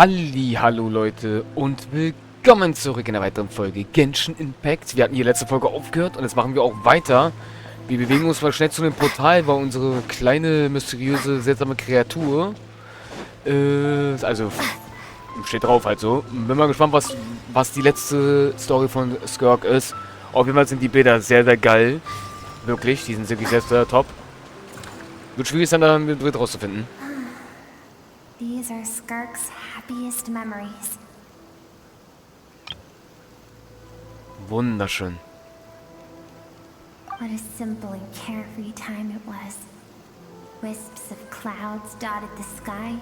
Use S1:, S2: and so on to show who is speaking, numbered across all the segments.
S1: Hallo Leute und willkommen zurück in einer weiteren Folge Genshin Impact. Wir hatten hier letzte Folge aufgehört und jetzt machen wir auch weiter. Wir bewegen uns mal schnell zu dem Portal, weil unsere kleine, mysteriöse, seltsame Kreatur, also steht drauf halt so. Bin mal gespannt, was die letzte Story von Skirk ist. Auf jeden Fall sind die Bilder sehr, sehr geil. Wirklich, die sind wirklich sehr, sehr top. Wird schwierig sein, da ein Bild rauszufinden.
S2: These are Skirk's happiest memories.
S1: Wunderschön.
S2: What a simple and carefree time it was. Wisps of clouds dotted the sky.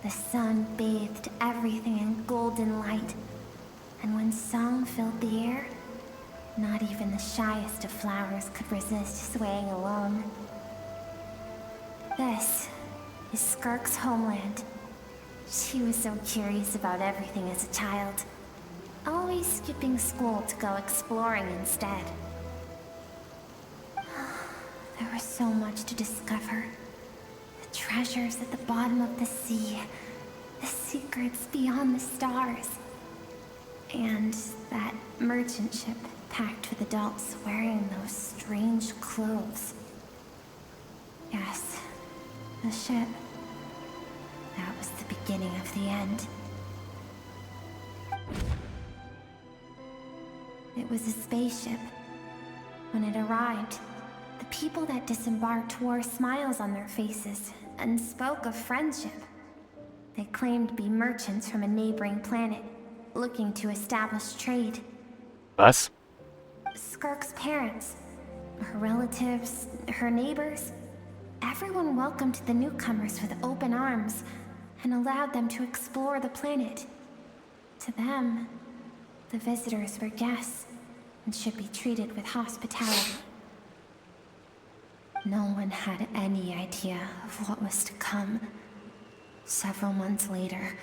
S2: The sun bathed everything in golden light. And when song filled the air, not even the shyest of flowers could resist swaying alone. This is Skirk's homeland. She was so curious about everything as a child, always skipping school to go exploring instead. There was so much to discover. The treasures at the bottom of the sea, the secrets beyond the stars, and that merchant ship packed with adults wearing those strange clothes. Yes, the ship. That was the beginning of the end. It was a spaceship. When it arrived, the people that disembarked wore smiles on their faces and spoke of friendship. They claimed to be merchants from a neighboring planet, looking to establish trade.
S1: Was?
S2: Skirk's parents, her relatives, her neighbors, everyone welcomed the newcomers with open arms and allowed them to explore the planet. To them, the visitors were guests and should be treated with hospitality. No one had any idea of what was to come. Several months later,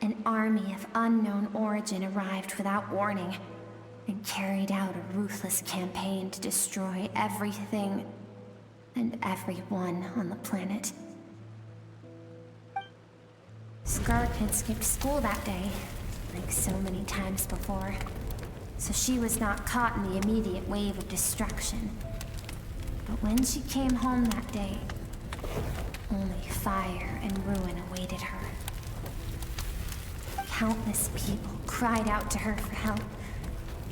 S2: an army of unknown origin arrived without warning and carried out a ruthless campaign to destroy everything and everyone on the planet. Skirk had skipped school that day, like so many times before, so she was not caught in the immediate wave of destruction. But when she came home that day, only fire and ruin awaited her. Countless people cried out to her for help.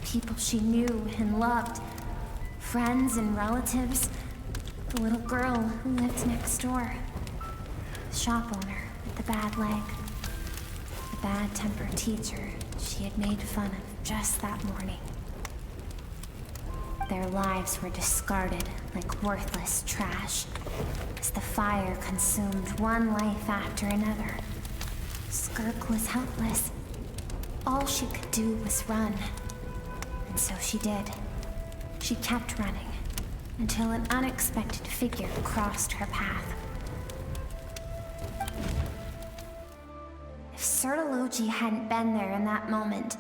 S2: People she knew and loved, friends and relatives, the little girl who lived next door, the shop owner with the bad leg, the bad-tempered teacher she had made fun of just that morning. Their lives were discarded like worthless trash as the fire consumed one life after another. Skirk was helpless. All she could do was run. And so she did. She kept running until an unexpected figure crossed her path. If Sertology hadn't been there in that moment,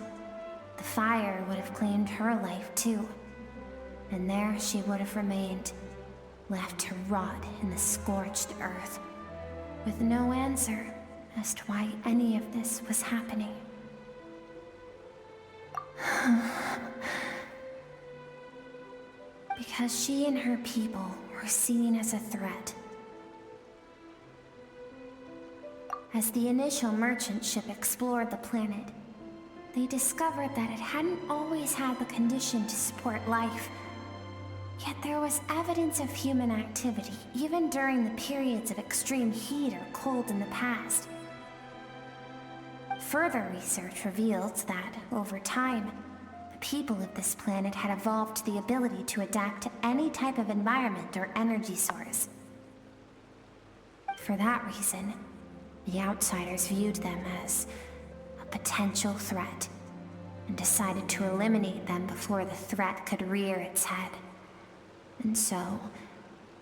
S2: the fire would have claimed her life too. And there she would have remained, left to rot in the scorched earth, with no answer as to why any of this was happening. Because she and her people were seen as a threat. As the initial merchant ship explored the planet, they discovered that it hadn't always had the condition to support life. Yet there was evidence of human activity, even during the periods of extreme heat or cold in the past. Further research revealed that, over time, the people of this planet had evolved the ability to adapt to any type of environment or energy source. For that reason, the outsiders viewed them as a potential threat and decided to eliminate them before the threat could rear its head. And so,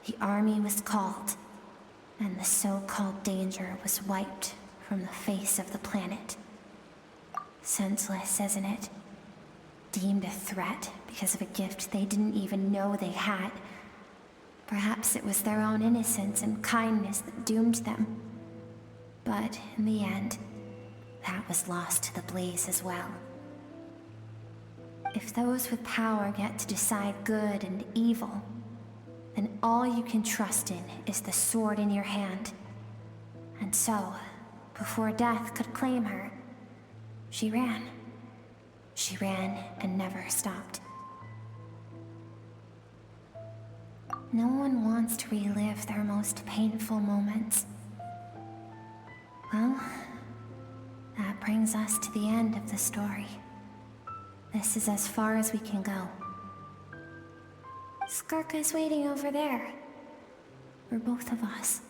S2: the army was called, and the so-called danger was wiped from the face of the planet. Senseless, isn't it? Deemed a threat because of a gift they didn't even know they had. Perhaps it was their own innocence and kindness that doomed them. But in the end, that was lost to the blaze as well. If those with power get to decide good and evil, then all you can trust in is the sword in your hand. And so, before death could claim her, she ran. She ran and never stopped. No one wants to relive their most painful moments. Well, that brings us to the end of the story. This is as far as we can go. Skirka's waiting over there. For both of us.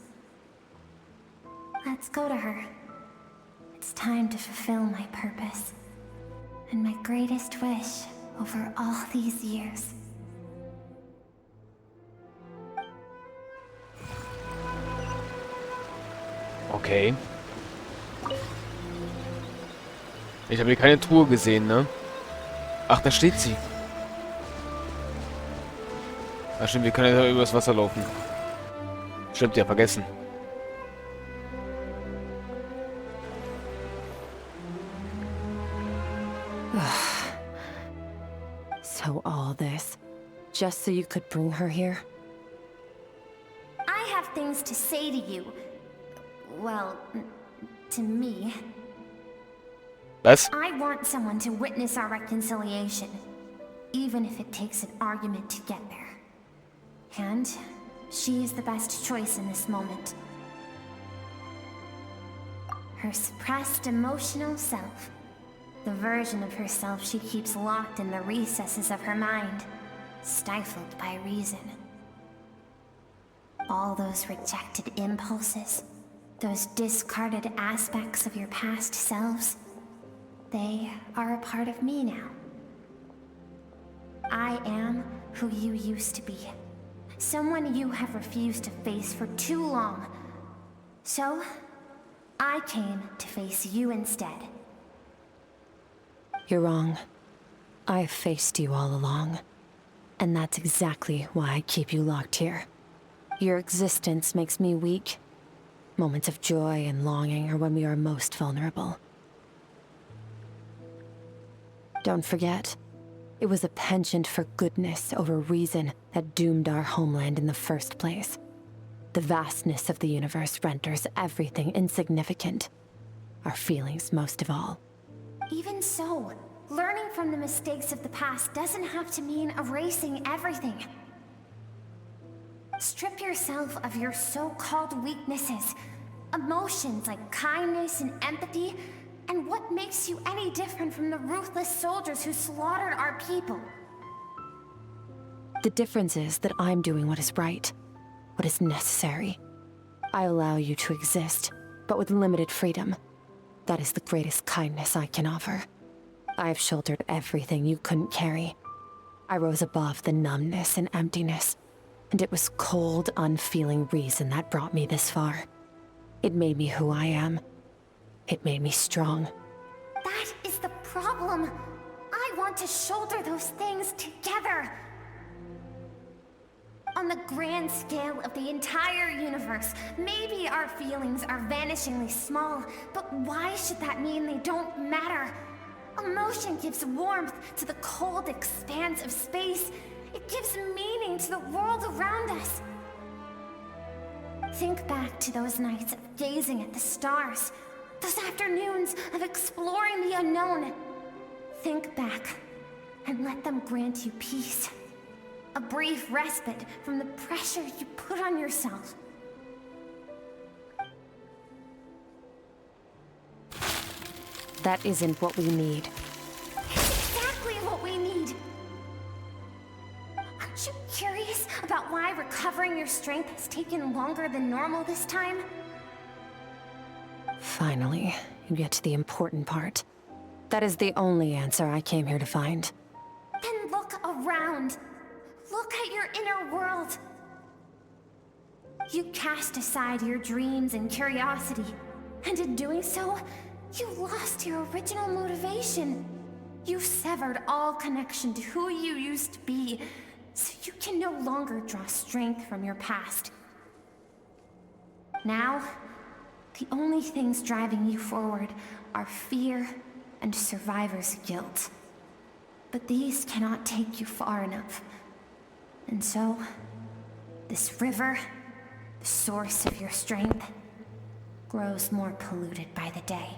S2: Let's go to her. It's time to fulfill my purpose. And my greatest wish over all these years.
S1: Okay. Ich habe hier keine Truhe gesehen, ne? Ach, da steht sie. Ach stimmt, wir können ja übers Wasser laufen. Stimmt, ja, vergessen.
S3: So all this, just so you could bring her here?
S2: I have things to say to you. Well, to me.
S1: Was?
S2: I want someone to witness our reconciliation, even if it takes an argument to get there. And she is the best choice in this moment. Her suppressed emotional self. The version of herself she keeps locked in the recesses of her mind, stifled by reason. All those rejected impulses, those discarded aspects of your past selves, they are a part of me now. I am who you used to be. Someone you have refused to face for too long. So, I came to face you instead.
S3: You're wrong. I've faced you all along. And that's exactly why I keep you locked here. Your existence makes me weak. Moments of joy and longing are when we are most vulnerable. Don't forget, it was a penchant for goodness over reason that doomed our homeland in the first place. The vastness of the universe renders everything insignificant. Our feelings most of all.
S2: Even so, learning from the mistakes of the past doesn't have to mean erasing everything. Strip yourself of your so-called weaknesses, emotions like kindness and empathy, and what makes you any different from the ruthless soldiers who slaughtered our people?
S3: The difference is that I'm doing what is right, what is necessary. I allow you to exist, but with limited freedom. That is the greatest kindness I can offer. I have shouldered everything you couldn't carry. I rose above the numbness and emptiness, and it was cold, unfeeling reason that brought me this far. It made me who I am. It made me strong.
S2: That is the problem. I want to shoulder those things together. On the grand scale of the entire universe, maybe our feelings are vanishingly small, but why should that mean they don't matter? Emotion gives warmth to the cold expanse of space. It gives meaning to the world around us. Think back to those nights of gazing at the stars, those afternoons of exploring the unknown. Think back and let them grant you peace. A brief respite from the pressure you put on yourself.
S3: That isn't what we need.
S2: It's exactly what we need. Aren't you curious about why recovering your strength has taken longer than normal this time?
S3: Finally, you get to the important part. That is the only answer I came here to find.
S2: Then look around. Look at your inner world. You cast aside your dreams and curiosity, and in doing so, you lost your original motivation. You severed all connection to who you used to be, so you can no longer draw strength from your past. Now, The only things driving you forward are fear and survivor's guilt. But these cannot take you far enough. And so, this river, the source of your strength, grows more polluted by the day.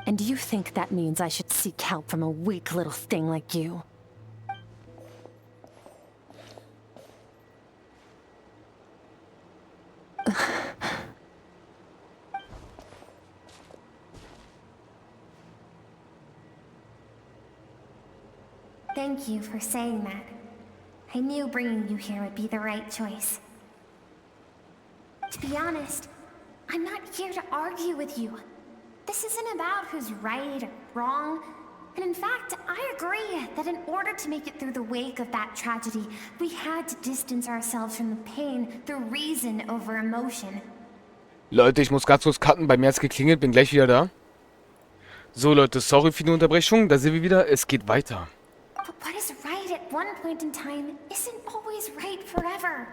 S3: And you think that means I should seek help from a weak little thing like you?
S2: Thank you for saying that. I knew bringing you here would be the right choice. To be honest, I'm not here to argue with you. This isn't about who's right or wrong. And in fact, I agree that in order to make it through the wake of that tragedy, we had to distance ourselves from the pain through reason over emotion.
S1: Leute, ich muss ganz kurz cutten. Bei mir hat's geklingelt. Bin gleich wieder da. So, Leute, sorry für die Unterbrechung. Da sind wir wieder. Es geht weiter.
S2: But what is right at one point in time isn't always right forever.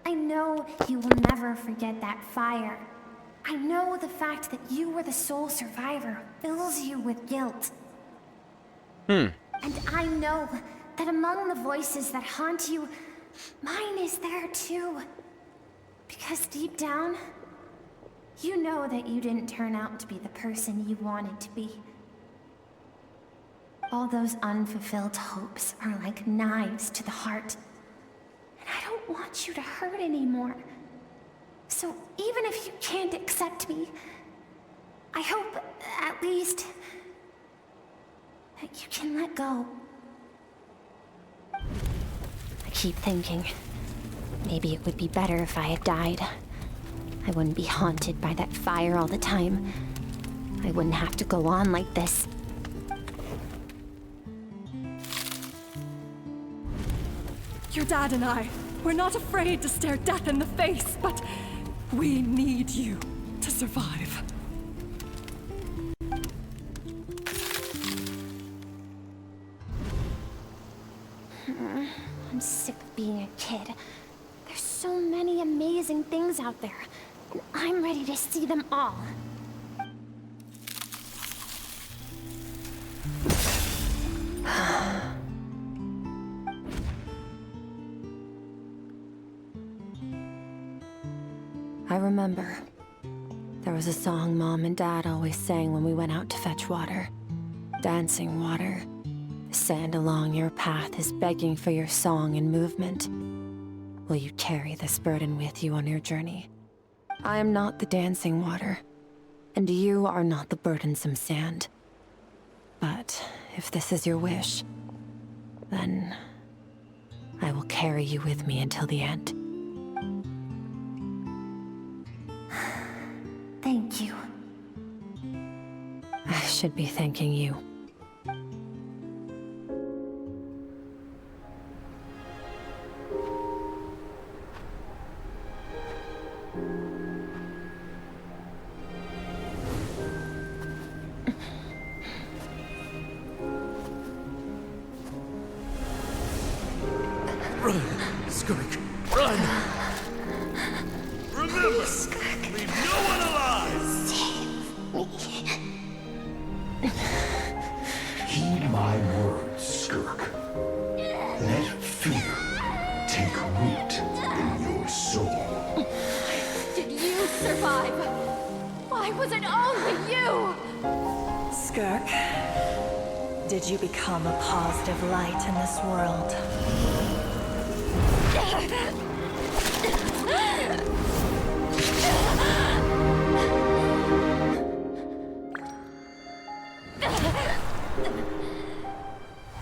S2: I know you will never forget that fire. I know the fact that you were the sole survivor fills you with guilt. And I know that among the voices that haunt you, mine is there too. Because deep down, you know that you didn't turn out to be the person you wanted to be. All those unfulfilled hopes are like knives to the heart. And I don't want you to hurt anymore. So even if you can't accept me, I hope, at least, that you can let go.
S3: I keep thinking, maybe it would be better if I had died. I wouldn't be haunted by that fire all the time. I wouldn't have to go on like this.
S4: Your dad and I, we're not afraid to stare death in the face, but we need you to survive.
S2: I'm sick of being a kid. There's so many amazing things out there, and I'm ready to see them all.
S3: I remember. There was a song Mom and Dad always sang when we went out to fetch water. Dancing water. The sand along your path is begging for your song and movement. Will you carry this burden with you on your journey? I am not the dancing water, and you are not the burdensome sand. But if this is your wish, then I will carry you with me until the end.
S2: Thank you.
S3: I should be thanking you.
S5: Run, Skirk, run! Remember, leave no one alive!
S6: Heed my words, Skirk. Let fear take root in your soul.
S4: Did you survive? Why was it only you?
S7: Skirk, did you become a positive light in this world?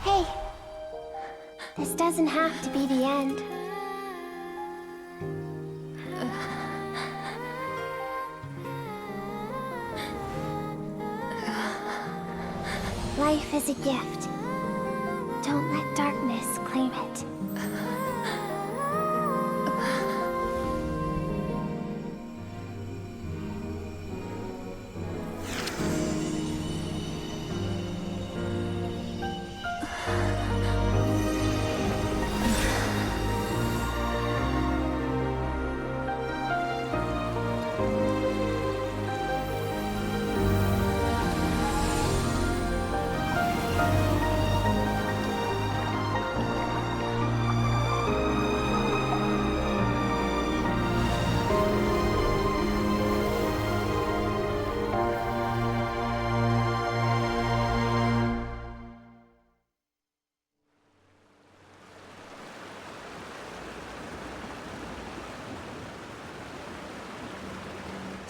S2: Hey, this doesn't have to be the end. Life is a gift. Don't let darkness claim it.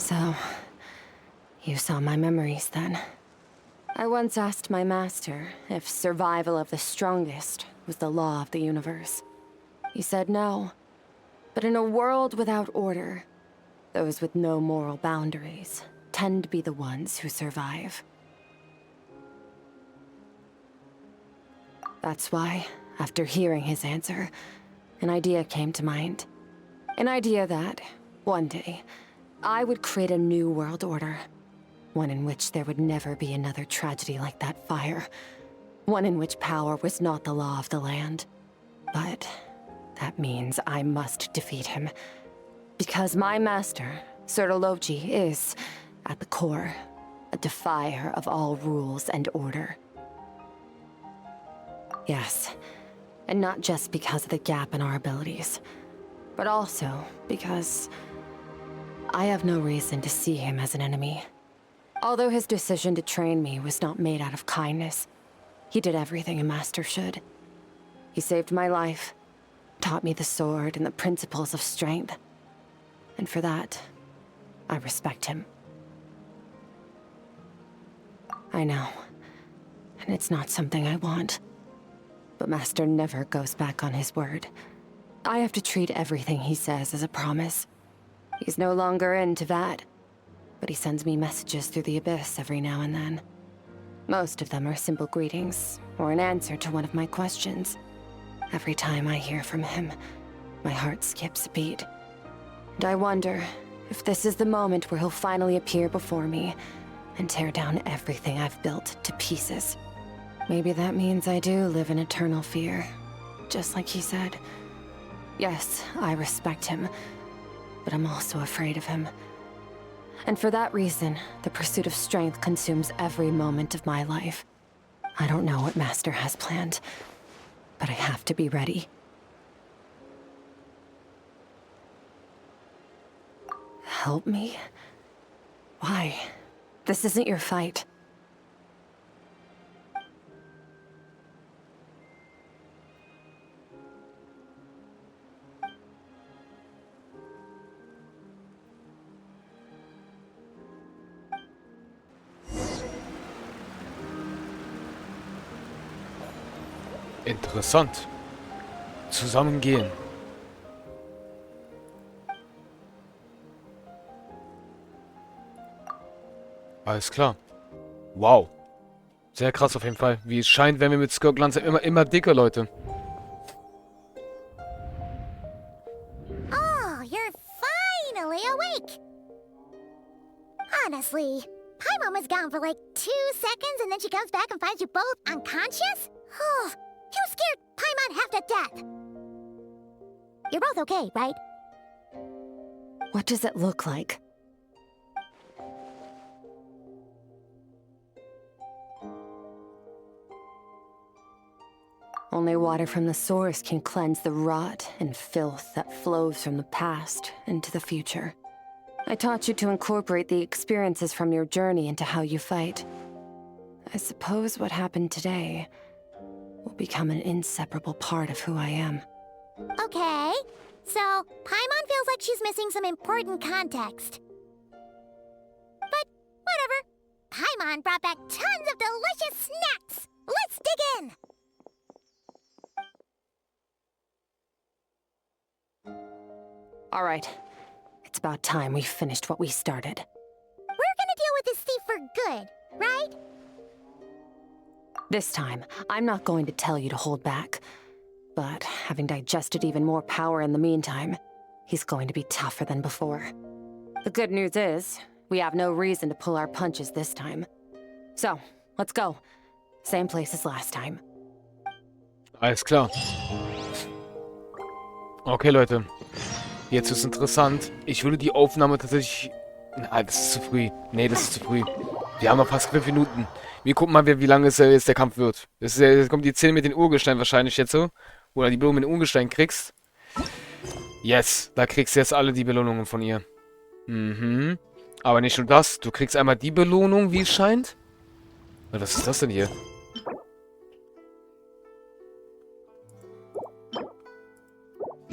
S3: So, you saw my memories then. I once asked my master if survival of the strongest was the law of the universe. He said no. But in a world without order, those with no moral boundaries tend to be the ones who survive. That's why, after hearing his answer, an idea came to mind. An idea that, one day, I would create a new world order. One in which there would never be another tragedy like that fire. One in which power was not the law of the land. But that means I must defeat him. Because my master, Sertologi, is, at the core, a defier of all rules and order. Yes, and not just because of the gap in our abilities, but also because I have no reason to see him as an enemy. Although his decision to train me was not made out of kindness, he did everything a master should. He saved my life, taught me the sword and the principles of strength. And for that, I respect him. I know, and it's not something I want. But Master never goes back on his word. I have to treat everything he says as a promise. He's no longer into that. But he sends me messages through the abyss every now and then. Most of them are simple greetings, or an answer to one of my questions. Every time I hear from him, my heart skips a beat. And I wonder if this is the moment where he'll finally appear before me and tear down everything I've built to pieces. Maybe that means I do live in eternal fear, just like he said. Yes, I respect him, but I'm also afraid of him. And for that reason, the pursuit of strength consumes every moment of my life. I don't know what Master has planned, but I have to be ready. Help me? Why? This isn't your fight.
S1: Interessant. Zusammengehen. Alles klar. Wow. Sehr krass auf jeden Fall. Wie es scheint, werden wir mit Skirk langsam immer dicker, Leute.
S2: Oh, you're finally awake! Honestly, Paimon was gone for like 2 seconds and then she comes back and finds you both unconscious? Oh, you scared Paimon half to death! You're both okay, right?
S3: What does it look like? Only water from the source can cleanse the rot and filth that flows from the past into the future. I taught you to incorporate the experiences from your journey into how you fight. I suppose what happened today will become an inseparable part of who I am.
S2: Okay, so Paimon feels like she's missing some important context. But whatever. Paimon brought back tons of delicious snacks! Let's dig in!
S3: All right. It's about time we finished what we started.
S2: We're gonna deal with this thief for good, right?
S3: This time, I'm not going to tell you to hold back. But having digested even more power in the meantime, he's going to be tougher than before. The good news is, we have no reason to pull our punches this time. So, let's go. Same place as last time.
S1: Alles klar. Okay, Leute. Jetzt ist interessant. Ich würde die Aufnahme tatsächlich... Nein, das ist zu früh. Nee, das ist zu früh. Wir haben noch fast 5 Minuten. Wir gucken mal, wie lange es jetzt der Kampf wird. Jetzt kommt die Szene mit den Urgestein wahrscheinlich jetzt so. Wo du die Belohnung mit den Urgestein kriegst. Yes, da kriegst du jetzt alle die Belohnungen von ihr. Mhm. Aber nicht nur das. Du kriegst einmal die Belohnung, wie es scheint. Was ist das denn hier?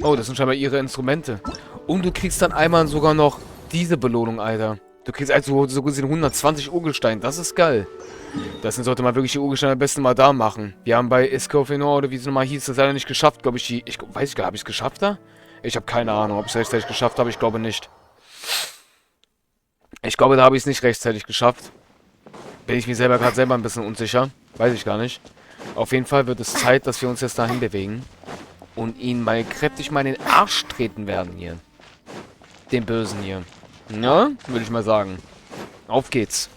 S1: Oh, das sind scheinbar ihre Instrumente. Und du kriegst dann einmal sogar noch diese Belohnung, Alter. Du kriegst also so gesehen 120 Urgestein. Das ist geil. Deswegen sollte man wirklich die Urgesteine am besten mal da machen. Wir haben bei Escofenor, oder wie es nochmal hieß, das leider nicht geschafft, glaube ich. Ich weiß gar nicht, habe ich es geschafft da? Ich habe keine Ahnung, ob ich es rechtzeitig geschafft habe. Ich glaube nicht. Ich glaube, da habe ich es nicht rechtzeitig geschafft. Bin ich mir gerade ein bisschen unsicher. Weiß ich gar nicht. Auf jeden Fall wird es Zeit, dass wir uns jetzt dahin bewegen. Und ihn mal kräftig mal in den Arsch treten werden hier. Den Bösen hier. Ja, würde ich mal sagen. Auf geht's.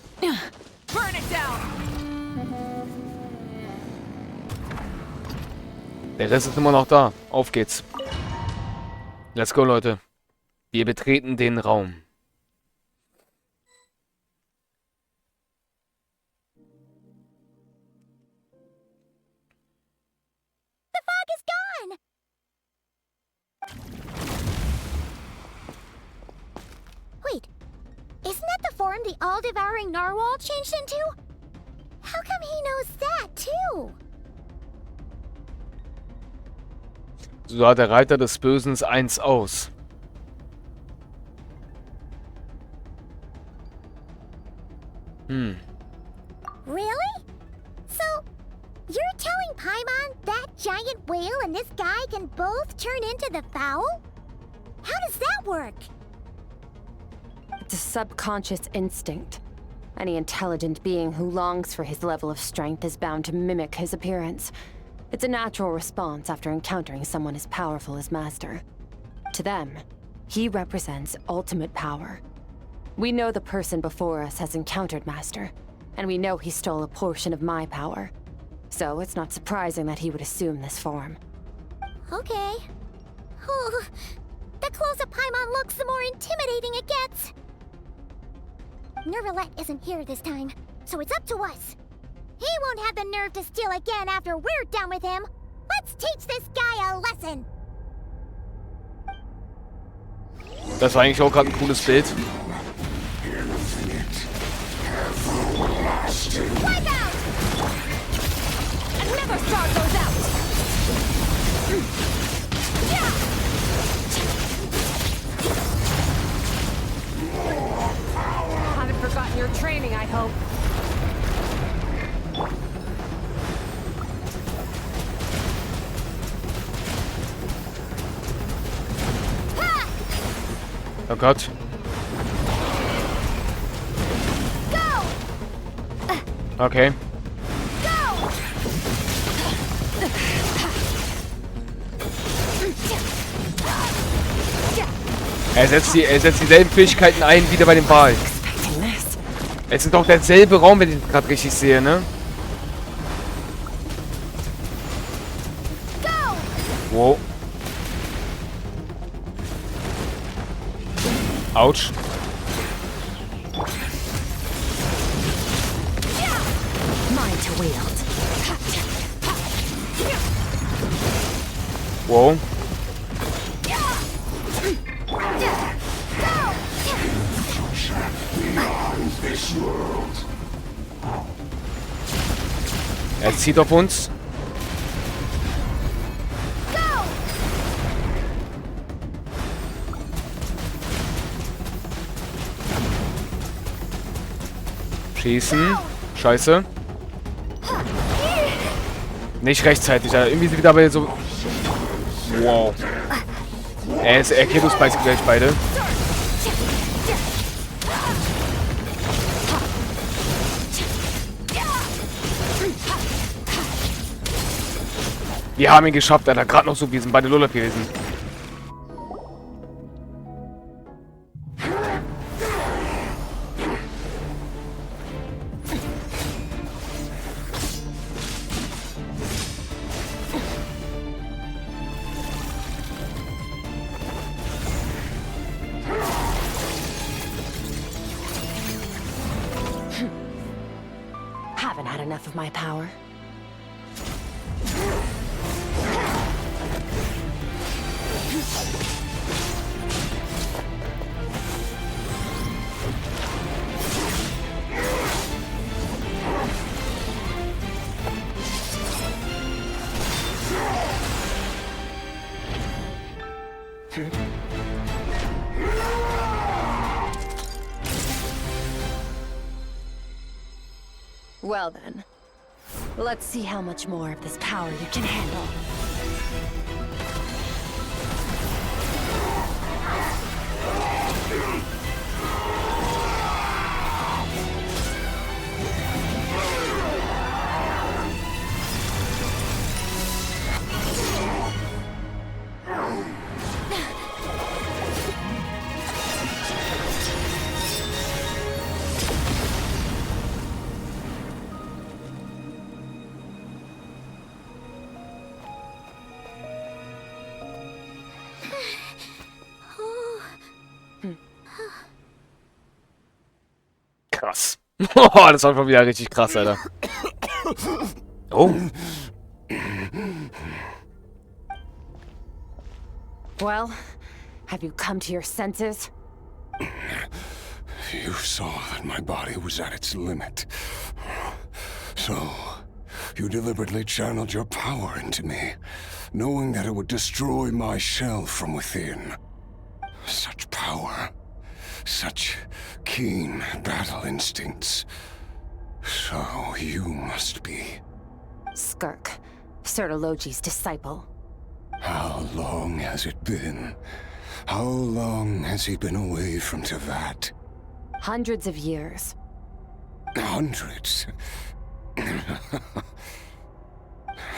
S1: Der Rest ist immer noch da. Auf geht's. Let's go, Leute. Wir betreten den Raum.
S2: Wait, isn't that the form the all-devouring narwhal changed into? How come he knows that, too?
S1: So sah der Reiter des Bösen 1 aus.
S2: Really? So, you're telling Paimon that giant whale and this guy can both turn into the fowl? How does that work?
S3: It's a subconscious instinct. Any intelligent being who longs for his level of strength is bound to mimic his appearance. It's a natural response after encountering someone as powerful as Master. To them, he represents ultimate power. We know the person before us has encountered Master, and we know he stole a portion of my power. So it's not surprising that he would assume this form.
S2: Okay. Oh, the closer Paimon looks, the more intimidating it gets. Nervalette isn't here this time, so it's up to us. He won't have the nerve to steal again after we're done with him. Let's teach this guy a lesson.
S1: Das war eigentlich auch gerade ein cooles Bild.
S2: Wipe out!
S3: Another star goes out! Haven't forgotten your training, I hope.
S1: Oh Gott. Okay. Er setzt dieselben Fähigkeiten ein, wieder bei dem Wal. Es ist doch derselbe Raum, wenn ich ihn gerade richtig sehe, ne? Wow. Autsch. Wow. Er zieht auf uns. Schießen. Scheiße. Nicht rechtzeitig. Irgendwie sind wir dabei so... Wow. Er killt uns gleich beide. Wir haben ihn geschafft, Alter. Gerade noch so, wir sind beide Lullab gewesen.
S3: Haven't had enough of my power. Well then, let's see how much more of this power you can handle.
S1: Krass. Oh, das war schon wieder richtig krass, Alter. Oh.
S3: Well, have you come to your senses?
S6: You saw that my body was at its limit. So, you deliberately channeled your power into me, knowing that it would destroy my shell from within. Such power. Such keen battle instincts. So you must be...
S3: Skirk, Sertologi's disciple.
S6: How long has it been? How long has he been away from Tevat?
S3: Hundreds of years.
S6: Hundreds?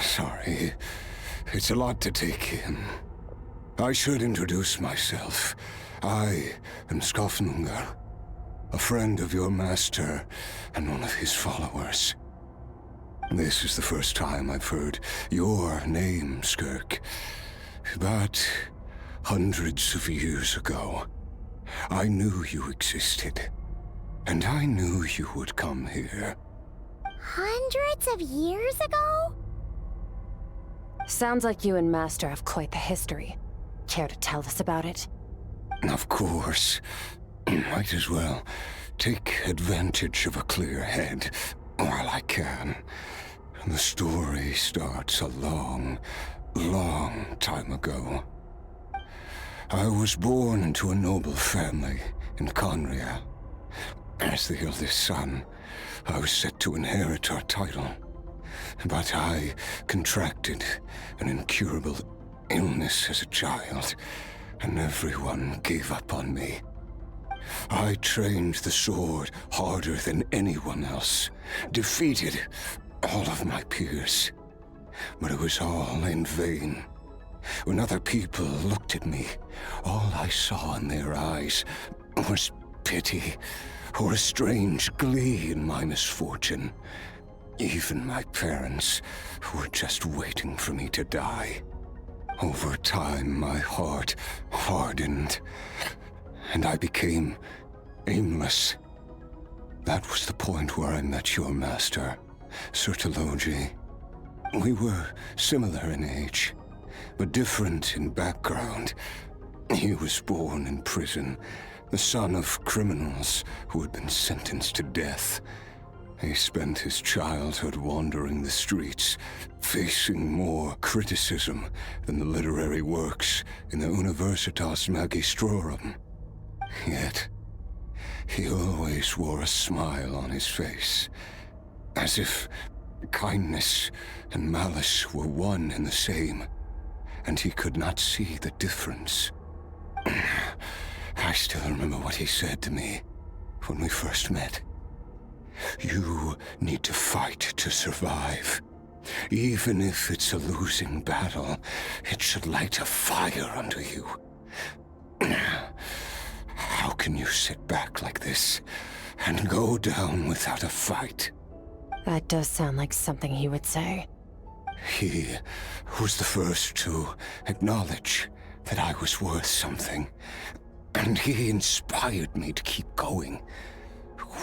S6: Sorry, it's a lot to take in. I should introduce myself. I am Skofnungar, a friend of your master and one of his followers. This is the first time I've heard your name, Skirk. But hundreds of years ago, I knew you existed. And I knew you would come here.
S2: Hundreds of years ago?
S3: Sounds like you and Master have quite the history. Care to tell us about it?
S6: Of course. Might as well take advantage of a clear head while I can. The story starts a long, long time ago. I was born into a noble family in Conria. As the eldest son, I was set to inherit our title. But I contracted an incurable illness as a child, and everyone gave up on me. I trained the sword harder than anyone else, defeated all of my peers. But it was all in vain. When other people looked at me, all I saw in their eyes was pity or a strange glee in my misfortune. Even my parents were just waiting for me to die. Over time, my heart hardened, and I became aimless. That was the point where I met your master, Sertologi. We were similar in age, but different in background. He was born in prison, the son of criminals who had been sentenced to death. He spent his childhood wandering the streets, facing more criticism than the literary works in the Universitas Magistrorum. Yet, he always wore a smile on his face, as if kindness and malice were one and the same, and he could not see the difference. I still remember what he said to me when we first met. You need to fight to survive. Even if it's a losing battle, it should light a fire under you. How can you sit back like this and go down without a fight?
S3: That does sound like something he would say.
S6: He was the first to acknowledge that I was worth something, and he inspired me to keep going.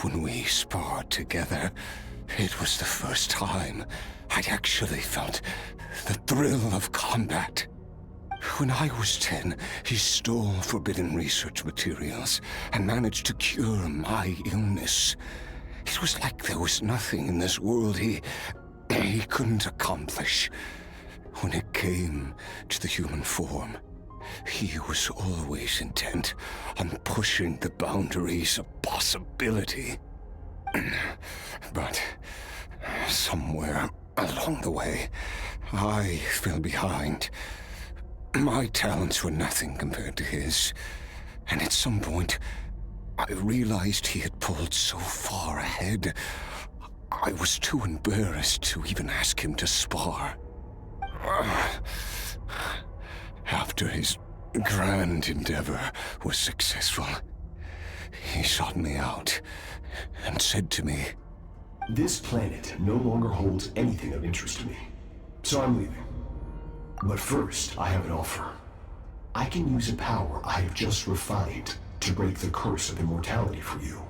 S6: When we sparred together, it was the first time I'd actually felt the thrill of combat. When I was 10, he stole forbidden research materials and managed to cure my illness. It was like there was nothing in this world he couldn't accomplish. When it came to the human form, he was always intent on pushing the boundaries of possibility. But somewhere along the way, I fell behind. My talents were nothing compared to his, and at some point, I realized he had pulled so far ahead, I was too embarrassed to even ask him to spar. After his grand endeavor was successful, he sought me out and said to me,
S8: "This planet no longer holds anything of interest to me, so I'm leaving. But first, I have an offer. I can use a power I have just refined to break the curse of immortality for you."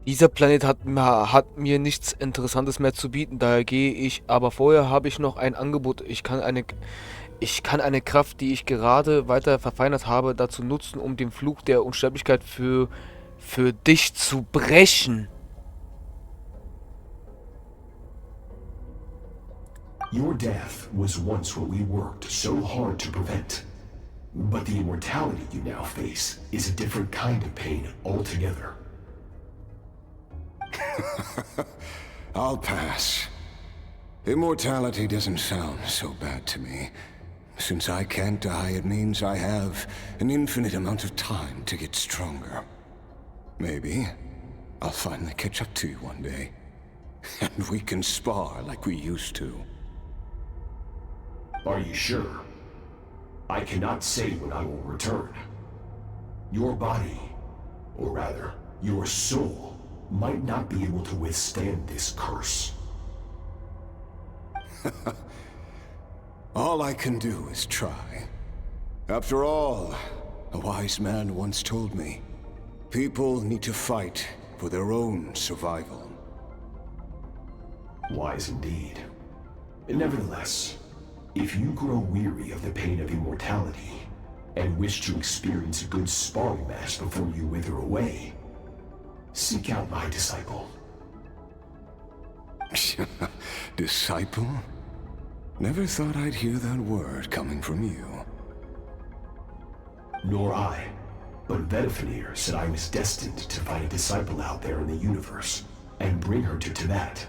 S1: Dieser Planet hat mir nichts Interessantes mehr zu bieten, daher gehe ich, aber vorher habe ich noch ein Angebot. Ich kann eine Kraft, die ich gerade weiter verfeinert habe, dazu nutzen, um den Fluch der Unsterblichkeit für dich zu brechen.
S8: Your death was once what we worked so hard to prevent. But the immortality you now face is a different kind of pain altogether.
S6: I'll pass. Immortality doesn't sound so bad to me. Since I can't die, it means I have an infinite amount of time to get stronger. Maybe I'll finally catch up to you one day, and we can spar like we used to.
S8: Are you sure? I cannot say when I will return. Your body, or rather, your soul, might not be able to withstand this curse.
S6: All I can do is try. After all, a wise man once told me, people need to fight for their own survival.
S8: Wise indeed. Nevertheless, if you grow weary of the pain of immortality, and wish to experience a good sparring match before you wither away, seek out my disciple.
S6: Disciple? Never thought I'd hear that word coming from you.
S8: Nor I. But Vedifenir said I was destined to find a disciple out there in the universe, and bring her to Tibet.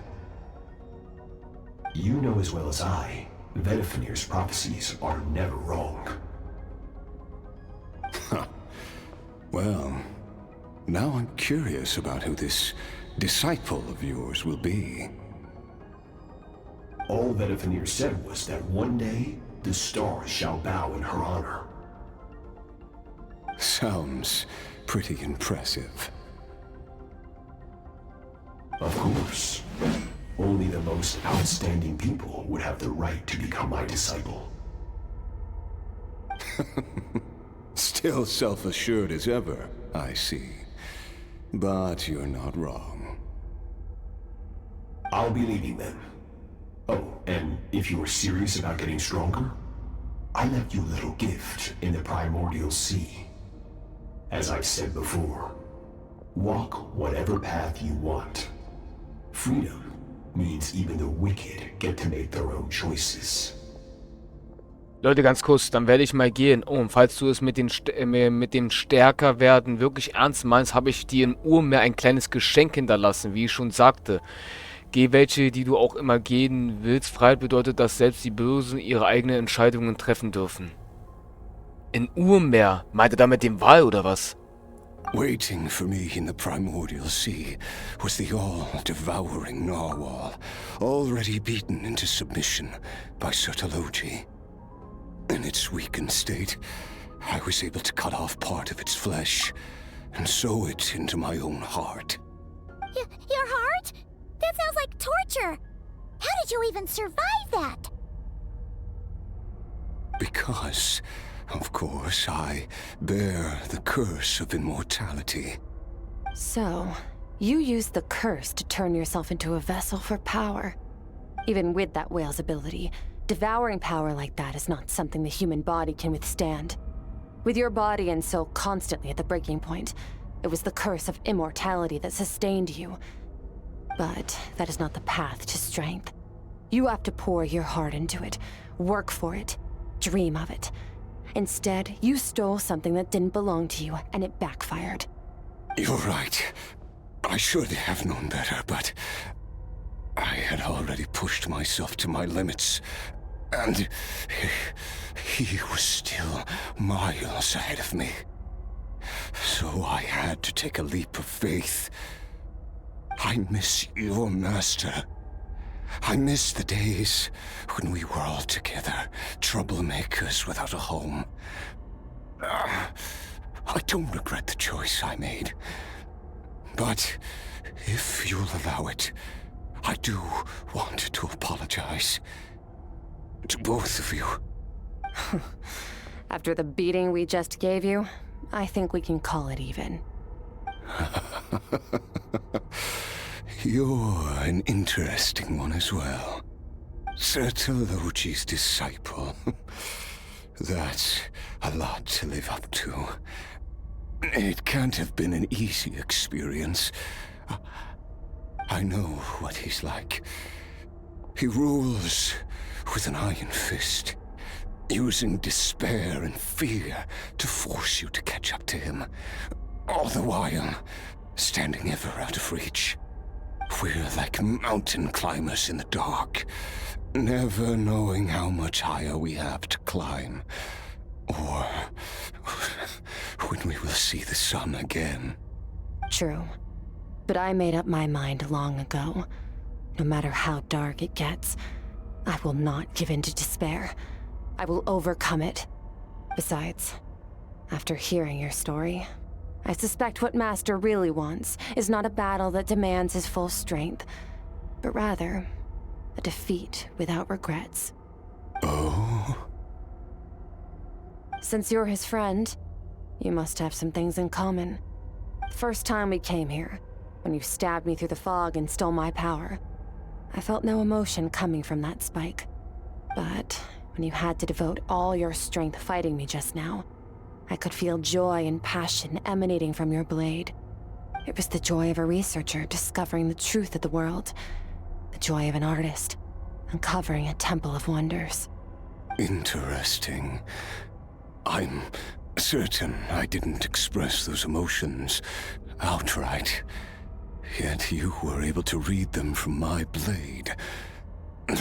S8: You know as well as I, Vedifenir's prophecies are never wrong.
S6: Well, now I'm curious about who this disciple of yours will be.
S8: All Vedifenir said was that one day, the stars shall bow in her honor.
S6: Sounds pretty impressive.
S8: Of course. Only the most outstanding people would have the right to become my disciple.
S6: Still self-assured as ever, I see. But you're not wrong.
S8: I'll be leaving then. Oh, and if you are serious about getting stronger, I left you a little gift in the primordial sea. As I've said before, walk whatever path you want. Freedom means even the wicked get to make their own choices.
S1: Leute, ganz kurz, dann werde ich mal gehen. Oh, und falls du es mit dem Stärkerwerden wirklich ernst meinst, habe ich dir in Urmeer ein kleines Geschenk hinterlassen, wie ich schon sagte. Geh welche, die du auch immer gehen willst. Freiheit bedeutet, dass selbst die Bösen ihre eigenen Entscheidungen treffen dürfen. In Urmeer? Meint er damit den Wal oder was?
S6: Waiting for me in the primordial sea was the all-devouring narwhal, already beaten into submission by Sertologi. In its weakened state, I was able to cut off part of its flesh and sew it into my own heart.
S9: Your heart? That sounds like torture. How did you even survive that?
S6: Because, of course, I bear the curse of immortality.
S3: So, you used the curse to turn yourself into a vessel for power. Even with that whale's ability, devouring power like that is not something the human body can withstand. With your body and soul constantly at the breaking point, it was the curse of immortality that sustained you. But that is not the path to strength. You have to pour your heart into it, work for it, dream of it. Instead, you stole something that didn't belong to you, and it backfired.
S6: You're right. I should have known better, but I had already pushed myself to my limits, and he was still miles ahead of me. So I had to take a leap of faith. I miss your master. I miss the days when we were all together, troublemakers without a home. I don't regret the choice I made. But if you'll allow it, I do want to apologize. To both of you.
S3: After the beating we just gave you, I think we can call it even.
S6: You're an interesting one as well. Sertologi's disciple. That's a lot to live up to. It can't have been an easy experience. I know what he's like. He rules with an iron fist, using despair and fear to force you to catch up to him, all the while standing ever out of reach. We're like mountain climbers in the dark, never knowing how much higher we have to climb, or when we will see the sun again.
S3: True. But I made up my mind long ago. No matter how dark it gets, I will not give in to despair. I will overcome it. Besides, after hearing your story, I suspect what Master really wants is not a battle that demands his full strength, but rather a defeat without regrets.
S6: Oh?
S3: Since you're his friend, you must have some things in common. The first time we came here, when you stabbed me through the fog and stole my power, I felt no emotion coming from that spike. But when you had to devote all your strength fighting me just now, I could feel joy and passion emanating from your blade. It was the joy of a researcher discovering the truth of the world, the joy of an artist uncovering a temple of wonders.
S6: Interesting. I'm certain I didn't express those emotions outright. Yet you were able to read them from my blade,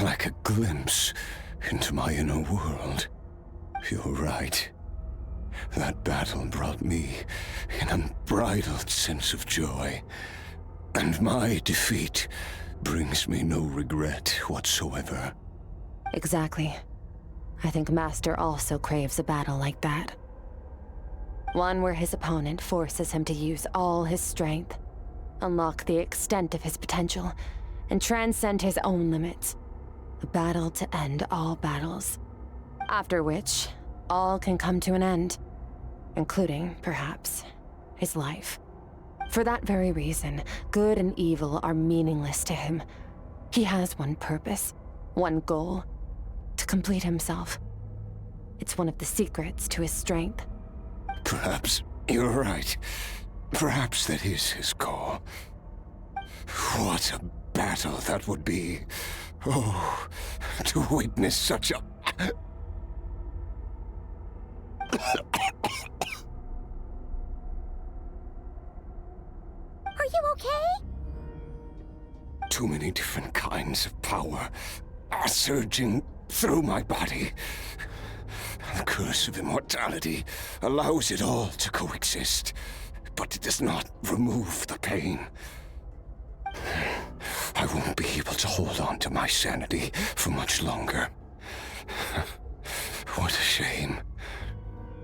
S6: like a glimpse into my inner world. You're right. That battle brought me an unbridled sense of joy, and my defeat brings me no regret whatsoever.
S3: Exactly. I think Master also craves a battle like that. One where his opponent forces him to use all his strength, unlock the extent of his potential, and transcend his own limits. A battle to end all battles. After which, all can come to an end, including, perhaps, his life. For that very reason, good and evil are meaningless to him. He has one purpose, one goal: to complete himself. It's one of the secrets to his strength.
S6: Perhaps you're right. Perhaps that is his goal. What a battle that would be. Oh, to witness such a...
S9: Are you okay?
S6: Too many different kinds of power are surging through my body. The curse of immortality allows it all to coexist, but it does not remove the pain. I won't be able to hold on to my sanity for much longer. What a shame.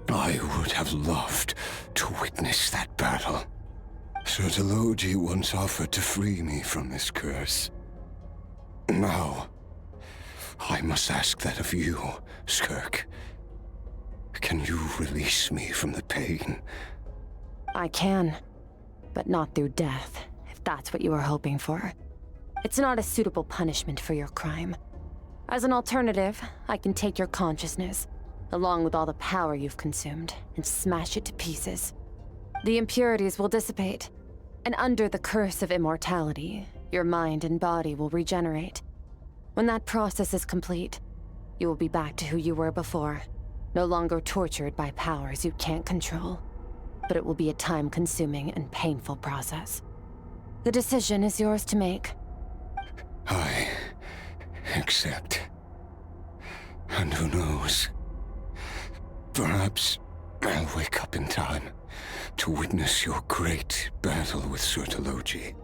S6: I would have loved to witness that battle. Sertologi once offered to free me from this curse. Now, I must ask that of you, Skirk. Can you release me from the pain?
S3: I can, but not through death, if that's what you were hoping for. It's not a suitable punishment for your crime. As an alternative, I can take your consciousness, along with all the power you've consumed, and smash it to pieces. The impurities will dissipate, and under the curse of immortality, your mind and body will regenerate. When that process is complete, you will be back to who you were before, no longer tortured by powers you can't control. But it will be a time-consuming and painful process. The decision is yours to make.
S6: I accept. And who knows? Perhaps I'll wake up in time to witness your great battle with Surtologi.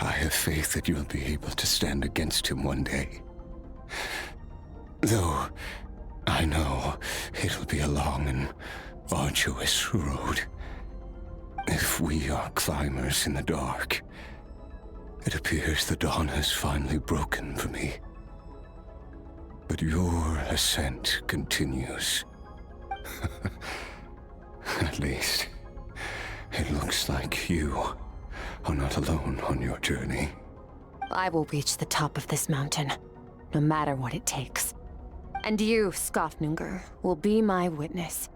S6: I have faith that you'll be able to stand against him one day. Though I know it'll be a long and arduous road. If we are climbers in the dark, it appears the dawn has finally broken for me. But your ascent continues. At least, it looks like you are not alone on your journey.
S3: I will reach the top of this mountain, no matter what it takes. And you, Skofnungur, will be my witness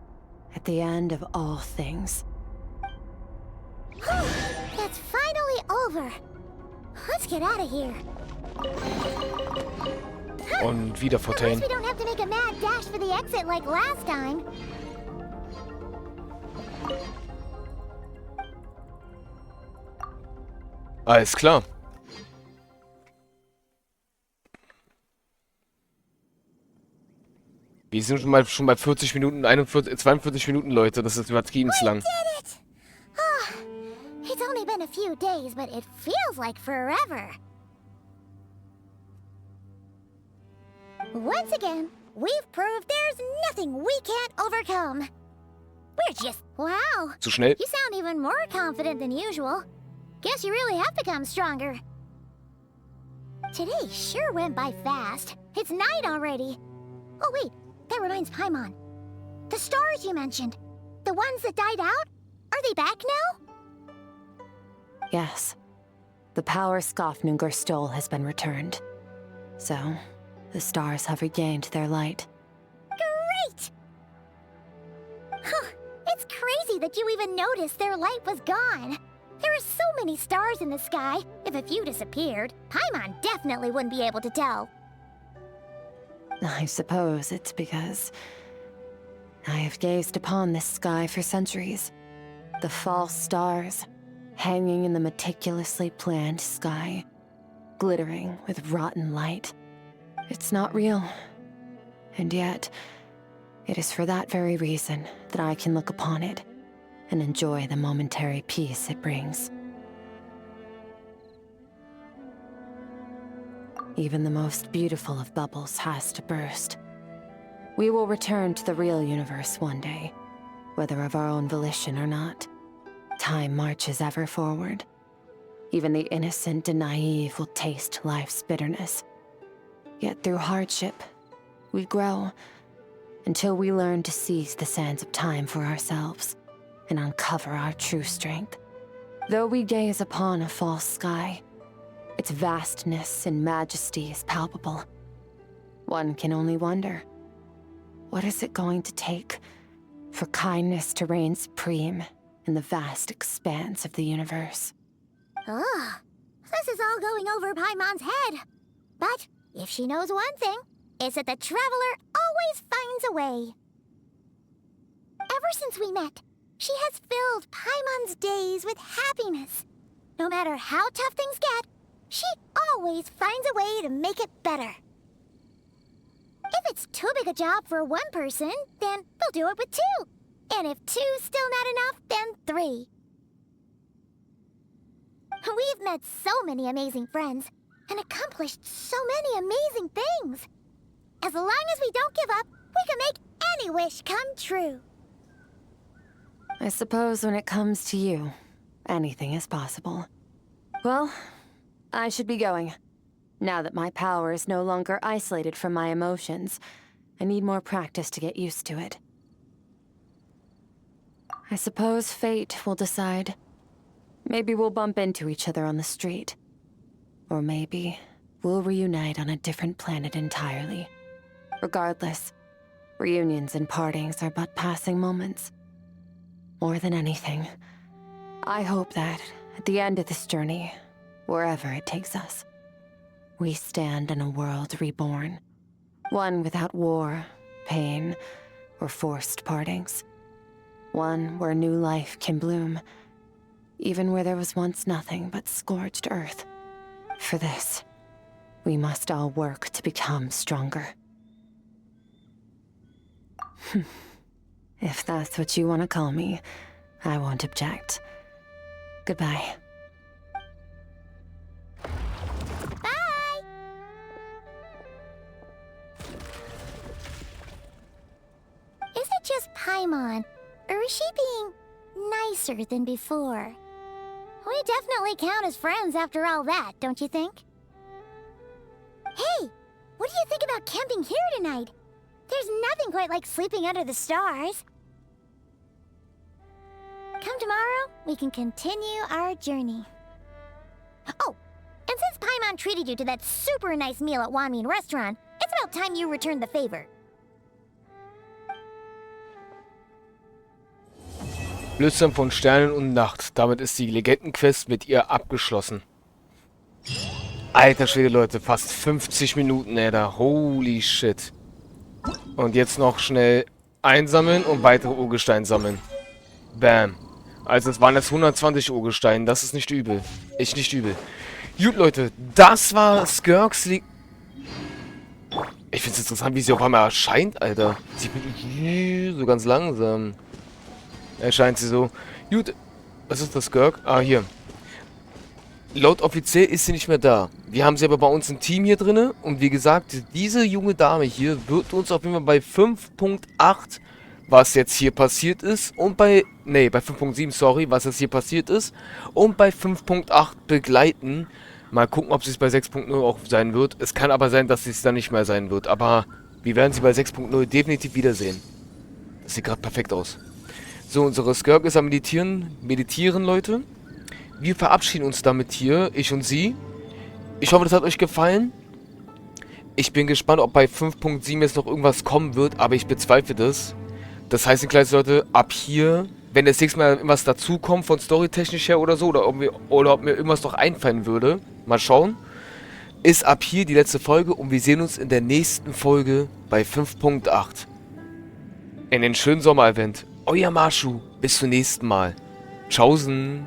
S3: at the end of all things.
S9: That's finally over. Let's get out of here.
S1: Und wieder
S9: At
S1: Fontaine.
S9: least we don't have to make a mad dash for the exit like last time.
S1: Alles klar. Wir sind schon bei 40 Minuten, 42 Minuten, Leute. Das ist übertrieben lang.
S9: Did it! Ah, it's only been a few days, but it feels like forever. Once again, we've proved there's nothing we can't overcome. We're just... Wow.
S1: Zu schnell.
S9: You sound even more confident than usual. Guess you really have become stronger. Today sure went by fast. It's night already. Oh wait, that reminds Paimon. The stars you mentioned, the ones that died out, are they back now?
S3: Yes. The power Skofnungur stole has been returned. So, the stars have regained their light.
S9: Great! Huh, it's crazy that you even noticed their light was gone. There are so many stars in the sky. If a few disappeared, Paimon definitely wouldn't be able to tell.
S3: I suppose it's because I have gazed upon this sky for centuries. The false stars, hanging in the meticulously planned sky, glittering with rotten light. It's not real. And yet, it is for that very reason that I can look upon it and enjoy the momentary peace it brings. Even the most beautiful of bubbles has to burst. We will return to the real universe one day, whether of our own volition or not. Time marches ever forward. Even the innocent and naive will taste life's bitterness. Yet through hardship, we grow, until we learn to seize the sands of time for ourselves and uncover our true strength. Though we gaze upon a false sky, its vastness and majesty is palpable. One can only wonder, what is it going to take for kindness to reign supreme in the vast expanse of the universe?
S9: Ugh, this is all going over Paimon's head. But if she knows one thing, it's that the Traveler always finds a way. Ever since we met, she has filled Paimon's days with happiness. No matter how tough things get, she always finds a way to make it better. If it's too big a job for one person, then we'll do it with two. And if two's still not enough, then three. We've met so many amazing friends and accomplished so many amazing things. As long as we don't give up, we can make any wish come true.
S3: I suppose when it comes to you, anything is possible. Well, I should be going. Now that my power is no longer isolated from my emotions, I need more practice to get used to it. I suppose fate will decide. Maybe we'll bump into each other on the street. Or maybe we'll reunite on a different planet entirely. Regardless, reunions and partings are but passing moments. More than anything, I hope that at the end of this journey, wherever it takes us, we stand in a world reborn. One without war, pain, or forced partings. One where new life can bloom, even where there was once nothing but scorched earth. For this, we must all work to become stronger. If that's what you want to call me, I won't object. Goodbye.
S9: Bye! Is it just Paimon, or is she being nicer than before? We definitely count as friends after all that, don't you think? Hey, what do you think about camping here tonight? There's nothing quite like sleeping under the stars. Come tomorrow, we can continue our journey. Oh, and since Paimon treated you to that super nice meal at Wanmin Restaurant, it's about time you returned the favor.
S1: Flüstern von Sternen und Nacht. Damit ist die Legendenquest mit ihr abgeschlossen. Alter Schwede, Leute. Fast 50 Minuten, Alter. Holy shit. Und jetzt noch schnell einsammeln und weitere Urgesteine sammeln. Bam. Also es waren jetzt 120 Urgesteine. Das ist nicht übel. Echt nicht übel. Gut, Leute. Das war Skirks Ich finde es interessant, wie sie auf einmal erscheint, Alter. Sie so ganz langsam. Erscheint sie so. Gut. Was ist das, Skirk? Ah, hier. Laut offiziell ist sie nicht mehr da. Wir haben sie aber bei uns im Team hier drin. Und wie gesagt, diese junge Dame hier wird uns auf jeden Fall bei 5.8, was jetzt hier passiert ist, und bei 5.7, sorry, was jetzt hier passiert ist, und bei 5.8 begleiten. Mal gucken, ob sie es bei 6.0 auch sein wird. Es kann aber sein, dass sie es dann nicht mehr sein wird. Aber wir werden sie bei 6.0 definitiv wiedersehen. Das sieht gerade perfekt aus. So, unsere Skirk ist am Meditieren, Leute. Wir verabschieden uns damit hier, ich und sie. Ich hoffe, das hat euch gefallen. Ich bin gespannt, ob bei 5.7 jetzt noch irgendwas kommen wird, aber ich bezweifle das. Das heißt, kleines Leute, ab hier, wenn das nächste Mal irgendwas dazukommt, von storytechnisch her oder so, oder ob mir irgendwas noch einfallen würde, mal schauen, ist ab hier die letzte Folge und wir sehen uns in der nächsten Folge bei 5.8. In den schönen Sommer-Event. Euer Masho. Bis zum nächsten Mal. Tschaußen.